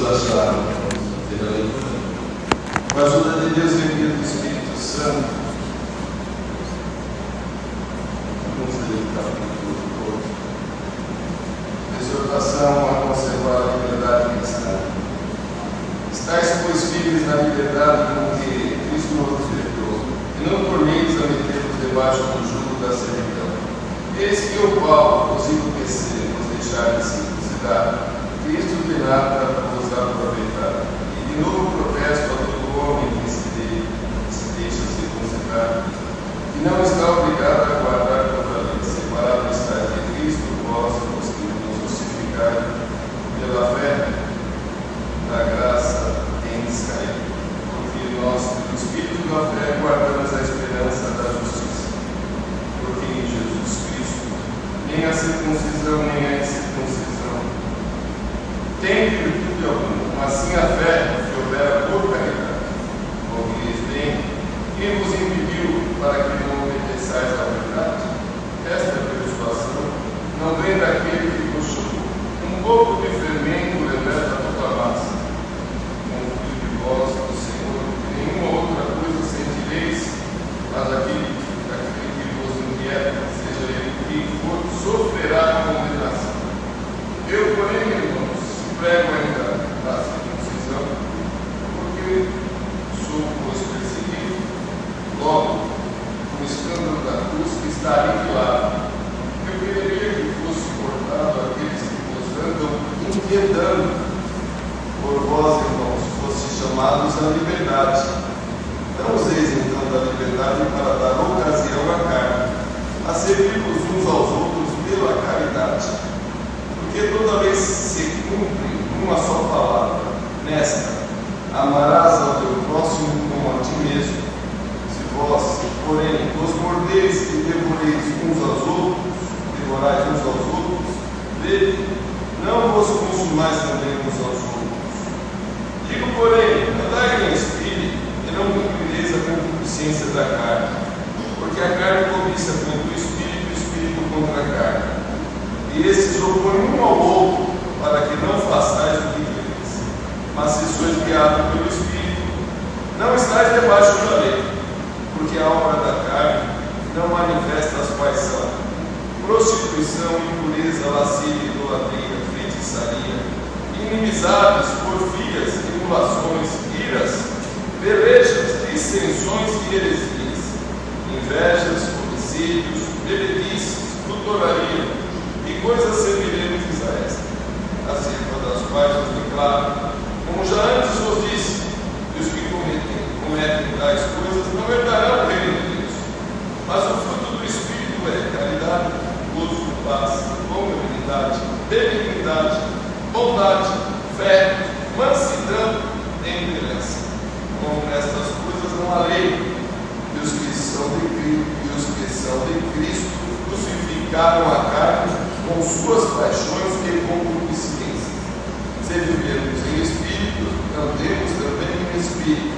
todos acharam, com a ajuda de Deus e do Espírito Santo, vamos dedicar o todo. Exortação a conservar a liberdade cristã. Estais, pois, firmes na liberdade com que Cristo nos libertou, e não torneis a meter-vos debaixo do jugo da servidão. Eis que eu, Paulo, vos enriquecer, vos deixar de simplicidade, Cristo de nada vos aproveitar. E de novo protesto a todo homem que se deixa circuncidar, e não está obrigado a guardar contra a lei, separado está de Cristo, vós, os que nos justificai pela fé, da graça tendes caído, porque nós, pelo Espírito da fé, guardamos a esperança da justiça. Porque em Jesus Cristo, nem a circuncisão, nem a incircuncisão tem virtude alguma, mas sim a fé que opera por caridade. Ouvireis bem, quem vos impediu para que não obedeçais à verdade? Esta persuasão não vem daquele que vos chamou. Um pouco de fermento levanta toda a massa. Confio de vós, do Senhor, que nenhuma outra coisa sentireis, mas aquele que vos inquieta, seja ele quem for, sofrerá condenação. Eu, porém, irmãos, prego ainda a circuncisão, porque sou, pois, perseguido, logo, o escândalo da cruz que está aniquilado. Eu queria que fosse cortado aqueles que vos andam inquietando. Por vós, irmãos, fosse chamados à liberdade. Não useis então da liberdade para dar ocasião à carne, a servir-vos uns aos outros pela caridade. Porque toda vez se cumpre uma só palavra, nesta: amarás ao teu próximo como a ti mesmo. Se vós, porém, vos mordeis e devorais uns aos outros, vede, não vos consumais também uns aos outros. Digo, porém, andai em espírito, e não cumprireis a concupiscência da carne, porque a carne cobiça contra o espírito contra a carne. E esses opõem um ao outro, para que não façais o que quereis. Mas se sois guiados pelo Espírito, não estáis debaixo da lei, porque a obra da carne não manifesta as quais são prostituição, impureza, lascívia, idolatria, feitiçaria, inimizades, porfias, emulações, iras, pelejas, dissensões e heresias, invejas, homicídios, bebedices, tutoraria e coisas semelhantes a esta, acerca das quais vos declaro, como já antes vos disse, que os que cometem tais coisas não herdarão o reino de Deus. Mas o fruto do Espírito é caridade, gozo, paz, longanimidade, benignidade, bondade, fé, mansidão, temperança. Como nestas coisas não há lei. E os que são de Cristo crucificaram a carne com suas paixões e concupiscências. Se vivermos em espírito, andemos também em espírito.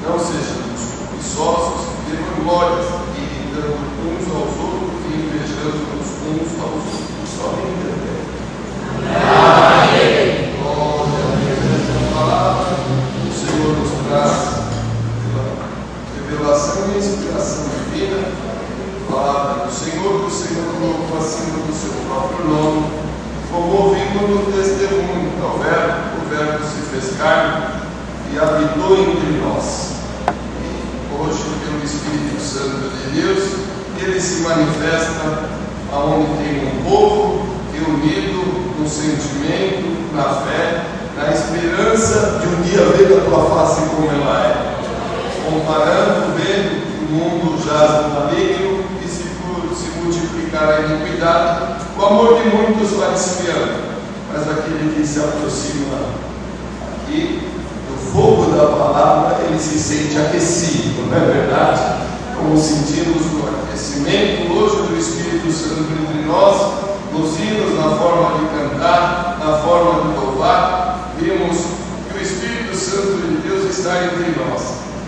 Não sejamos cobiçosos, vanglórias, irritando uns aos outros e invejando uns aos outros. Somente também. Amém. Glória a Deus. A palavra do Senhor nos traz pela revelação e inspiração divina. Palavra do Senhor colocou acima do seu próprio nome, comovendo no testemunho ao Verbo. O Verbo se fez carne e habitou entre nós. E hoje, pelo Espírito Santo de Deus, ele se manifesta aonde tem um povo reunido no sentimento, na fé, na esperança de um dia ver a tua face como ela é. Comparando, vendo que o mundo jaz no maligno e se multiplicar a iniquidade, o amor de muitos vai esfriando, mas aquele que se aproxima aqui do fogo da palavra, ele se sente aquecido, não é verdade? Como sentimos o aquecimento hoje do Espírito Santo entre nós, nos hinos, na forma de cantar, na forma de louvar, vimos que o Espírito Santo de Deus está entre nós.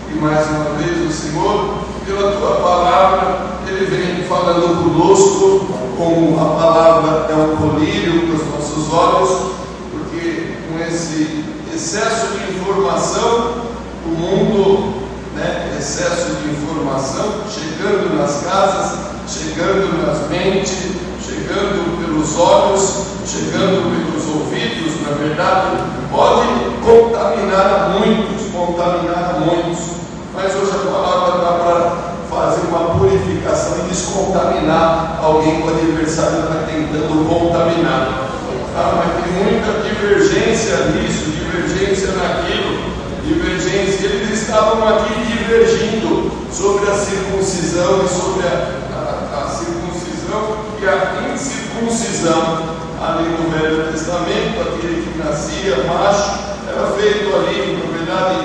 E mais uma vez o Senhor, pela tua palavra, ele vem falando conosco, como a palavra é um colírio para os nossos olhos, porque com esse esse excesso de informação, o mundo, excesso de informação, chegando nas casas, chegando nas mentes, chegando pelos olhos, chegando pelos ouvidos, na verdade, pode contaminar muitos, mas hoje a palavra dá para fazer uma purificação e descontaminar alguém que o adversário está tentando contaminar. Mas tem muita divergência nisso, divergência naquilo, divergência. Eles estavam aqui divergindo sobre a circuncisão e sobre a circuncisão e a incircuncisão. Ali no Velho Testamento, aquele que nascia macho, era feito ali, na verdade,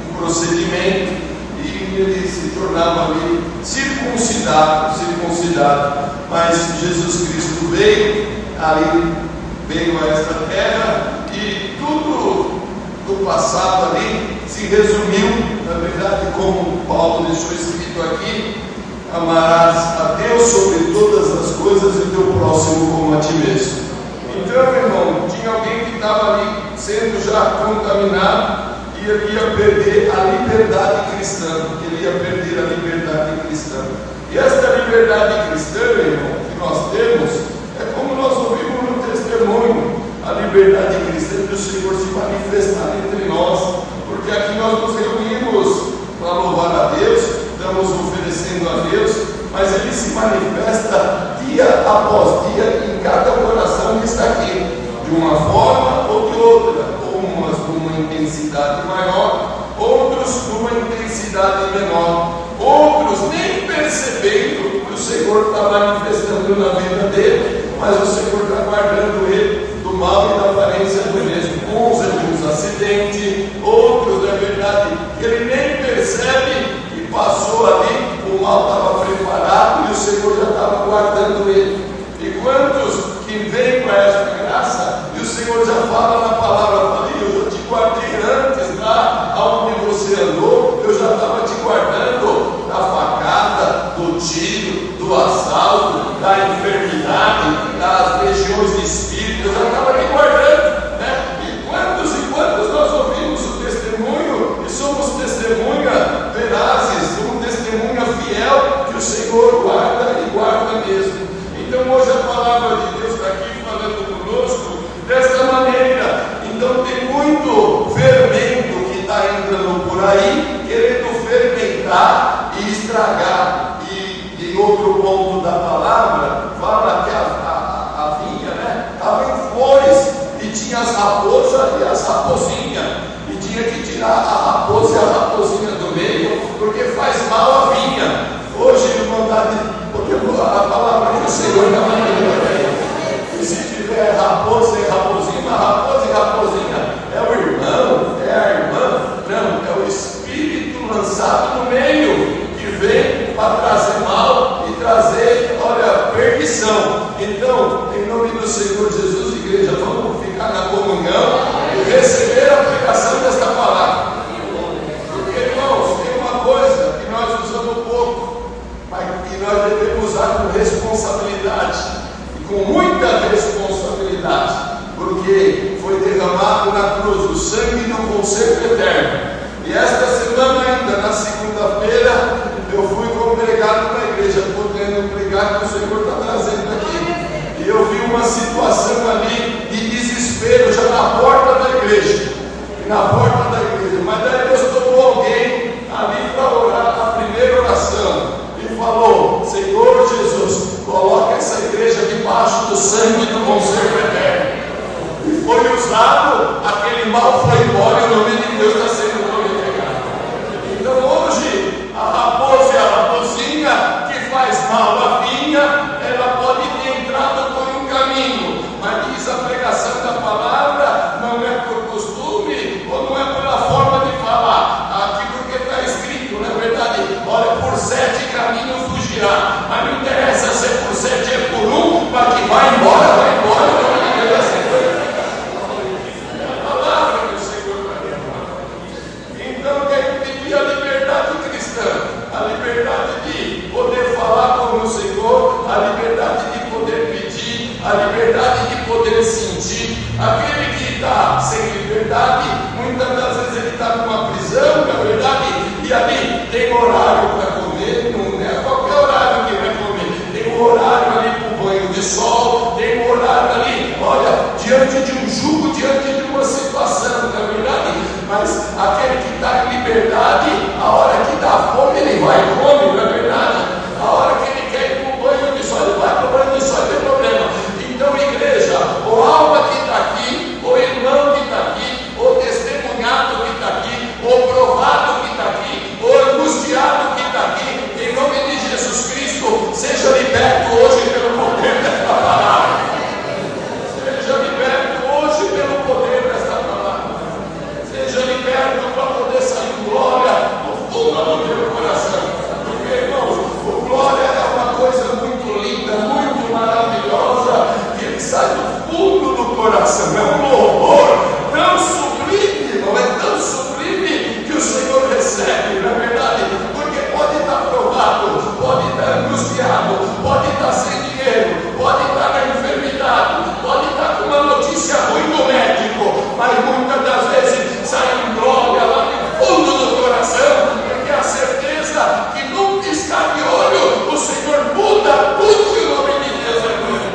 um procedimento, e ele se tornava ali circuncidado. Mas Jesus Cristo veio a esta terra, e tudo do passado ali se resumiu, na verdade, como Paulo deixou escrito aqui: amarás a Deus sobre todas as coisas e teu próximo como a ti mesmo. Então, irmão, tinha alguém que estava ali sendo já contaminado, e ele ia perder a liberdade cristã. E esta liberdade cristã, irmão, que nós temos, é como nós ouvimos no testemunho, a liberdade cristã do Senhor se manifestar entre nós, porque aqui nós nos reunimos para louvar a Deus, estamos oferecendo a Deus, mas Ele se manifesta dia após dia em cada coração que está aqui, de uma forma ou de outra, umas com uma intensidade maior, outros com uma intensidade menor, outros nem percebendo que o Senhor está manifestando na vida dele, mas o Senhor está guardando ele do mal e da aparência do mesmo. Uns é de um acidente, outros, na verdade, ele nem percebe que passou ali, o mal estava preparado e o Senhor já estava guardando ele. E quantos que vêm para esta graça e o Senhor já fala na palavra, eu já te guardei antes lá aonde você andou, eu já estava te guardando da facada, do tiro, do assalto, da enfermidade, das legiões de espírito, eu já estava te guardando, né? E quantos nós ouvimos o testemunho e somos testemunha verazes, somos testemunha fiel que o Senhor guarda e guarda mesmo. Então hoje a palavra de Deus está aqui falando conosco desta maneira. Então tem muito fermento que está entrando por aí, querendo fermentar e estragar. E outro ponto da palavra fala que a vinha, estava em flores, e tinha as raposas e as raposinhas, e tinha que tirar a raposa e a raposinha do meio, porque faz mal a vinha. Hoje, irmandade, porque a palavra que o Senhor está mandando aí, e se tiver raposa e raposinha, raposa e raposinha é o irmão, é a irmã, não, é o espírito lançado no meio, que vem para trazer mal e trazer, perdição. Então, em nome do Senhor Jesus, igreja, vamos ficar na comunhão e receber a pregação desta palavra. Porque, irmãos, tem uma coisa que nós usamos pouco, mas que nós devemos usar com responsabilidade, e com muita responsabilidade, porque foi derramado na cruz o sangue do conserto eterno. E esta semana ainda, na segunda-feira, eu fui congregado na igreja, podendo pregar que o Senhor está trazendo aqui. E eu vi uma situação ali de desespero, já na porta da igreja. Mas daí Deus tomou alguém ali para orar a primeira oração. E falou: Senhor Jesus, coloca essa igreja debaixo do sangue do conserto eterno. E foi usado, aquele mal foi embora e o nome de Deus está sendo glorificado. Então hoje, a raposa e a raposinha que faz mal à vinha, ela pode ter entrado por um caminho, mas diz a pregação da palavra, não é por costume ou não é pela forma de falar. Aqui porque está escrito, na verdade, olha, por 7 caminhos fugirá, mas não interessa se é por 7, é por um, mas que vai embora, não é a palavra que o Senhor mas aquele que está em liberdade, a hora que dá fome, ele vai e come, não é verdade? A hora que ele quer ir para o banho de sol, ele vai para o banho de sol, não tem problema. Então, igreja, o alma que está aqui, o irmão que está aqui, o testemunhado que está aqui, o provado que está aqui, o angustiado que está aqui, em nome de Jesus Cristo, seja liberto hoje pelo poder desta palavra. Seja liberto hoje pelo poder desta palavra. Seja liberto para poder sair glória do fundo do teu coração. Porque, irmãos, o glória é uma coisa muito linda, muito maravilhosa, que ele sai do fundo do coração. É um louvor tão sublime, não é tão sublime que o Senhor recebe, não é verdade? Porque pode estar provado, pode estar angustiado, pode estar sem dinheiro, pode estar na enfermidade, pode estar com uma notícia ruim do médico, mas muitas das vezes sai em glória lá no fundo do coração, porque a certeza que num piscar de olho o Senhor muda tudo e o nome de Deus é grande.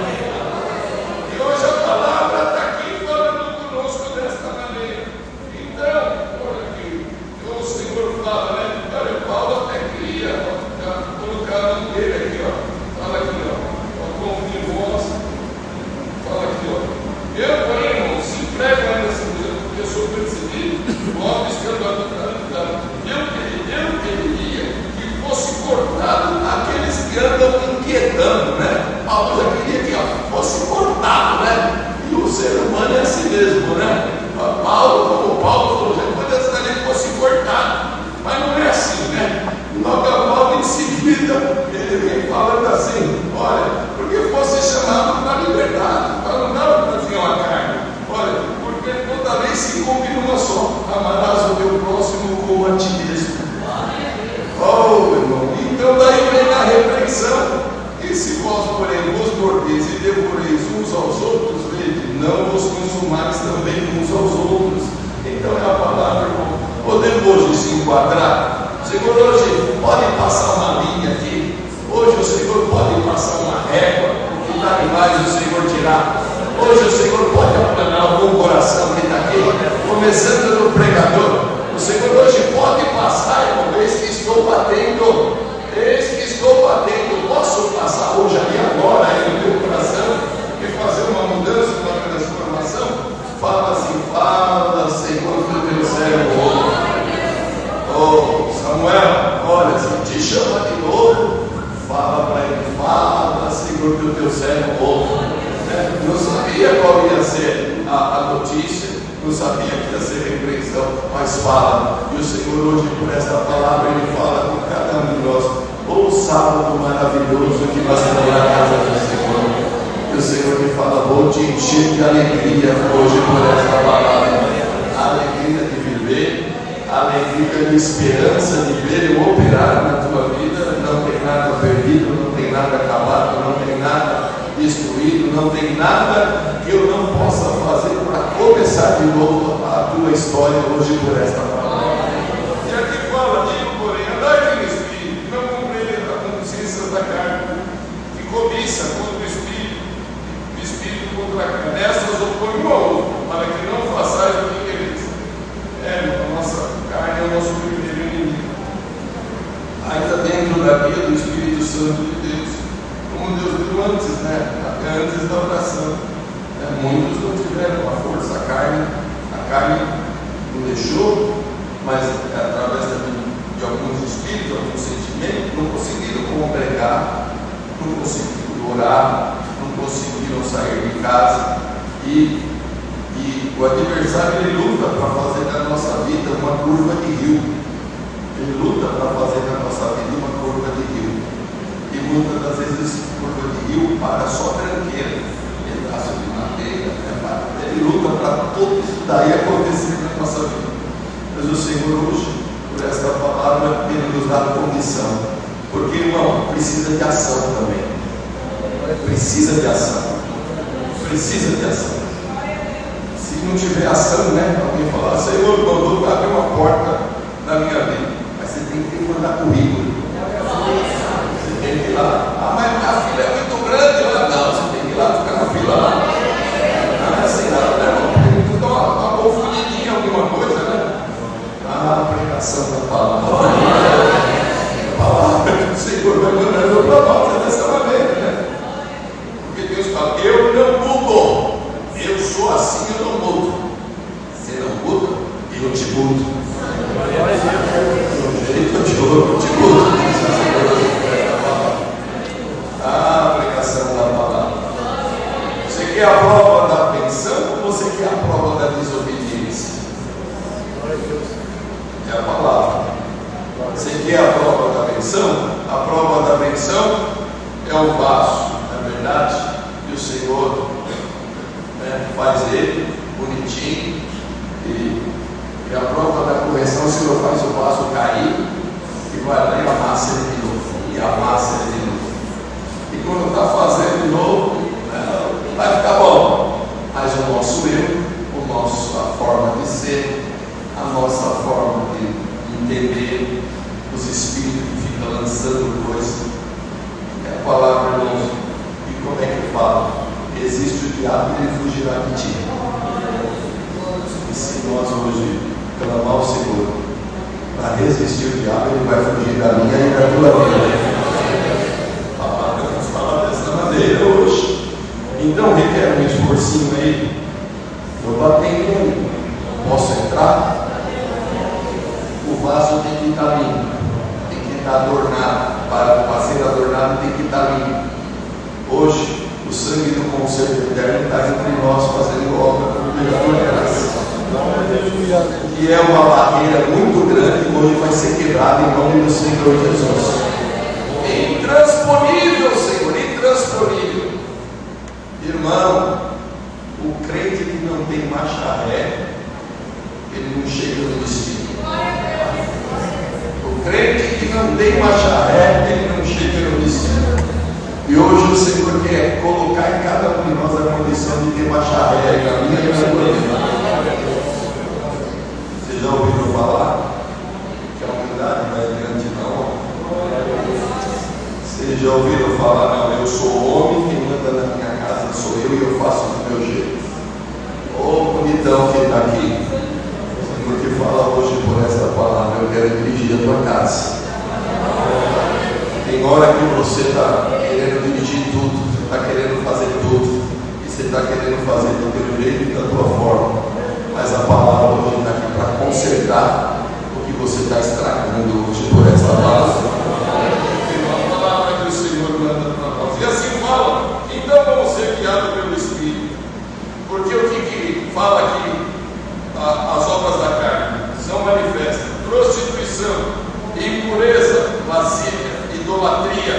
E hoje a palavra está aqui falando conosco desta maneira. Então, olha aqui, o Senhor fala, né? Olha, Paulo até queria colocar a mão dele aqui, ó. Fala aqui, ó. Confia em vós. Fala aqui, ó. Eu, porém, irmão, se emprego ainda assim, porque eu sou perseguido, logo escandaloso. Eu queria que fosse cortado aqueles que andam inquietando, né? Paulo já queria que fosse cortado, né? E o ser humano é assim mesmo, né? Paulo falou, já pode antes que ele fosse cortado, mas não é assim, né? Logo em seguida, ele vem falando assim: olha, porque fosse chamado para a liberdade, para não fazer uma carne. Olha, porque toda vez se cumpre numa só: amarás o teu próximo como a ti mesmo. Oh, irmão, então daí vem a repreensão. E se vós, porém, vos mordeis e devoreis uns aos outros, vede, não vos consumais também uns aos outros. Então é a palavra, irmão. Podemos hoje se enquadrar. O Senhor hoje pode passar uma linha aqui. Hoje o Senhor pode passar uma régua. Que está demais o Senhor tirar. Hoje o Senhor pode aplanar algum coração que está aqui, começando no pregador. O Senhor hoje pode passar, irmão. Eis que estou batendo. Eis que estou batendo. Posso passar hoje ali agora aí no teu coração e fazer uma mudança, uma transformação? Fala assim: fala, Senhor, que o teu servo ouve. Oh, Samuel, olha, se te chama de novo, fala para ele: fala, Senhor, que o teu servo ouve. Não sabia qual ia ser a notícia, não sabia que ia ser repreensão, mas fala. E o Senhor hoje, por esta palavra, ele fala com cada um de nós: oh, sábado maravilhoso que nós temos na casa do Senhor. E o Senhor me fala: vou te encher de alegria hoje por esta palavra. A alegria de viver, a alegria de esperança de ver eu operar na tua vida. Não tem nada perdido, não tem nada acabado, não tem nada destruído, não tem nada que eu não possa fazer para começar de novo a tua história hoje por esta palavra. E aqui fala: digo, porém, andai no Espírito, não cumprir a consciência da carne, que cobiça contra o Espírito contra a carne. Nessas opõe um ao outro, para que não façais o que quereis. A nossa carne é o nosso primeiro inimigo. Ainda dentro da guia do Espírito Santo de Deus, como Deus viu antes, né? Antes da oração. Muitos não tiveram a força, a carne não deixou, mas através de alguns espíritos, alguns sentimentos, não conseguiram congregar, não conseguiram orar, não conseguiram sair de casa. E o adversário, ele luta para fazer da nossa vida uma curva de rio. Ele luta para fazer da nossa vida uma curva de rio. E muitas das vezes curva de rio para só tranqueira, pedaço de madeira, ele luta para tudo isso daí acontecer na nossa vida. Mas o Senhor hoje, por esta palavra, ele nos dá condição, porque, irmão, precisa de ação também. Precisa de ação. Precisa de ação. Se não tiver ação, né? Alguém falar: Senhor, mandou abrir uma porta na minha vida, mas você tem que mandar currículo. Você tem que ir lá: ah, mas minha filha é muito grande. Não, você tem que ir lá, ficar na fila lá. Não é assim, não, né, irmão? Tem que dar uma confundidinha, alguma coisa, né? Tibuto. Jeito de ouro, Tibuto. Ah, aplicação da palavra. Você quer a prova da pensão ou você quer a prova da desobediência? É a palavra. Você quer a prova da benção? A prova da benção é o vaso, na verdade, e o Senhor faz ele bonitinho, e a prova da correção, o Senhor faz o vaso cair e vai lá e amassa ele de novo, e amassa ele de novo. E quando está fazendo de novo, vai ficar bom. Mas o nosso eu, a forma de ser, a nossa forma de entender, os espíritos que ficam lançando coisas, é a palavra, irmãos. E como é que fala? Existe o diabo e ele fugirá de ti. E se nós hoje clamar ao Senhor para resistir o diabo, ele vai fugir da minha e da tua vida. A palavra nos fala dessa maneira hoje. Então requer um esforcinho aí. Eu batendo aí. Posso entrar? O vaso tem que estar limpo, tem que estar adornado. Para ser adornado tem que estar limpo. Hoje, o sangue do conserto eterno está entre nós fazendo obra por graça. Que é uma barreira muito grande que hoje vai ser quebrada em nome do Senhor Jesus. Intransponível, Senhor, intransponível. Irmão, o crente que não tem marcha ré, ele não chega no destino. O crente que não tem marcha ré, ele não chega no destino. E hoje o Senhor quer colocar em cada um de nós a condição de ter marcha ré, na minha e na tua vida. Vocês já ouviram falar que a humildade vai adiante não? Vocês já ouviram falar, não, eu sou homem, quem manda na minha casa sou eu e eu faço do meu jeito. Ô bonitão que está aqui, o Senhor que fala hoje por esta palavra, eu quero dirigir a tua casa. Tem hora que você está querendo dirigir tudo, você está querendo fazer tudo, e você está querendo fazer do teu jeito e da tua forma. Mas a palavra hoje está aqui para consertar o que você está estragando hoje por essa palavra. A palavra que o Senhor manda para nós. E assim fala, então vamos ser guiados pelo Espírito. Porque o que fala aqui, as obras da carne, são manifestas: prostituição, impureza, lascívia, idolatria,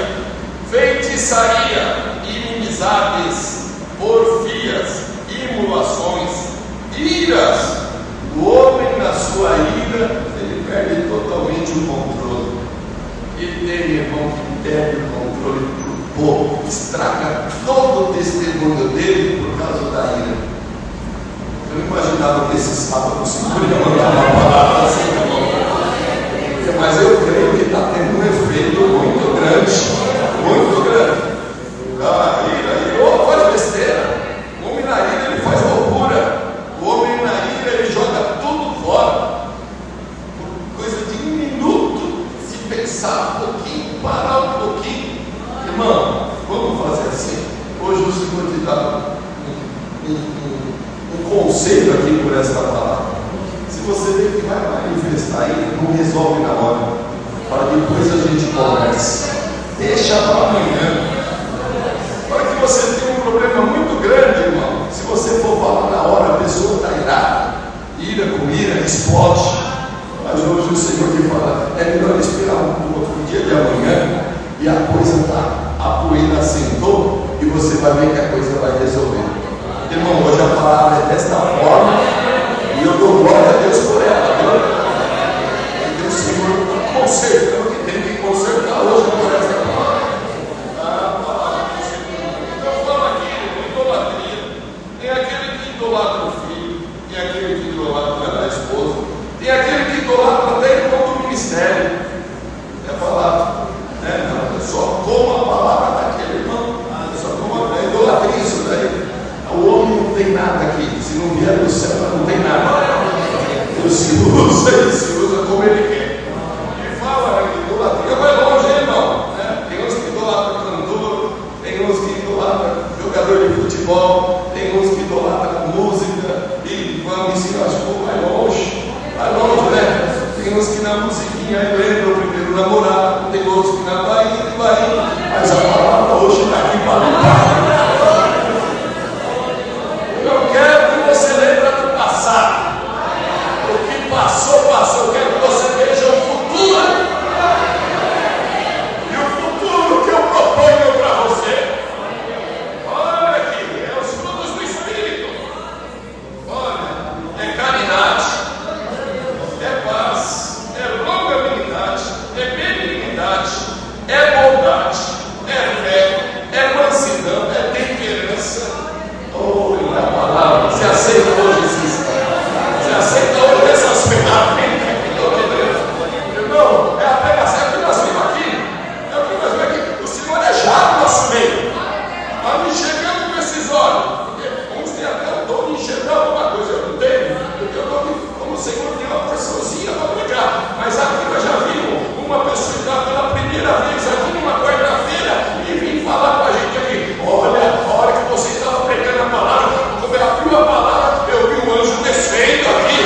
feitiçaria, inimizades, porfias, imulações, iras. O homem, na sua ira, ele perde totalmente o controle. E tem irmão que perde o controle por pouco, estraga todo o testemunho dele por causa da ira. Eu não imaginava que esse sábado o Senhor ia mandar uma palavra assim, mas eu creio que está tendo um efeito muito grande, muito grande. A ira, faz besteira. O homem na ira, ele faz loucura. O homem na ira, ele joga tudo fora. Por coisa de um minuto, se pensar um pouquinho, parar um pouquinho. Irmão, vamos fazer assim. Hoje o Senhor te dá um conselho aqui por esta palavra. Se você vê que vai manifestar aí, não resolve na hora. Para depois a gente conversa. Deixa para amanhã. Para que você tenha um problema muito grande, irmão. Se você for falar na hora, a pessoa está irada. Ira com ira, explode. Mas hoje o Senhor te fala, é melhor esperar um outro dia de amanhã. E a coisa está, a poeira assentou. E você vai ver que a coisa vai resolver. Irmão, hoje a palavra é desta forma. E eu dou glória a Deus por ela, viu? E o Senhor está consertando o que tem que consertar hoje por essa palavra. A palavra do Senhor. Então fala aqui, idolatria. Tem aquele que idolatra o filho, tem aquele que idolatra a esposa, tem aquele que idolatra até em todo o ministério. É a palavra. Não, só toma a palavra daquele irmão. Só toma a idolatria, isso daí. O homem não tem nada aqui. Se não vier do céu, não tem nada. Ele se usa como ele quer. E fala que idolatria vai longe, irmão. Tem uns que idolatram cantor, tem uns que idolatram jogador de futebol, tem uns que idolatram música, e vão ensinar, acho que vai longe. musiquinha, aí lembra o primeiro namorado, tem outros que na Bahia, mas a palavra hoje está aqui para lutar. Eu quero que você lembre do passado. O que passou, passou. Eu quero que você veja o futuro. E o futuro que eu proponho para você. Olha aqui, é os frutos do Espírito. Olha, é caridade, é paz, é longanimidade, é benignidade, é bondade, é fé, é mansidão, é temperança. Oh, a palavra, você aceita hoje esses? Você aceita hoje essas ferramentas que eu te dei? Irmão, é a pregação que nós vimos aqui. É o que nós vimos aqui. O Senhor é já no nosso meio. Mas me enxergando com esses olhos. Porque uns têm até o dom de enxergar alguma coisa. Eu não tenho. Porque eu estou aqui, como o Senhor tem uma porçãozinha para pregar. Mas aqui nós já vimos uma pessoa entrar pela primeira vez aqui numa quarta-feira e vir falar com a gente aqui. Olha, a hora que você estava pregando a palavra, como eu abriu a palavra, eu vi um anjo descendo aqui.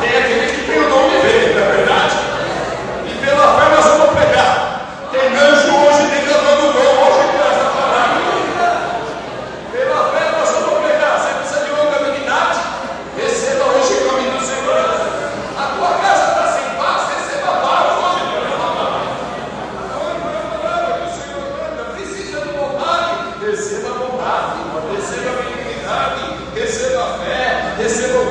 Tem aquele que tem o dom de ver, não é verdade? E pela fé nós vamos pregar. Tem anjo hoje declarando o dom, hoje com essa palavra. Pela fé nós vamos pregar. Você precisa de longanimidade? Receba hoje em nome do Senhor. A tua casa está sem paz, receba paz hoje. Precisa de bondade, receba bondade, receba benignidade, receba fé, receba o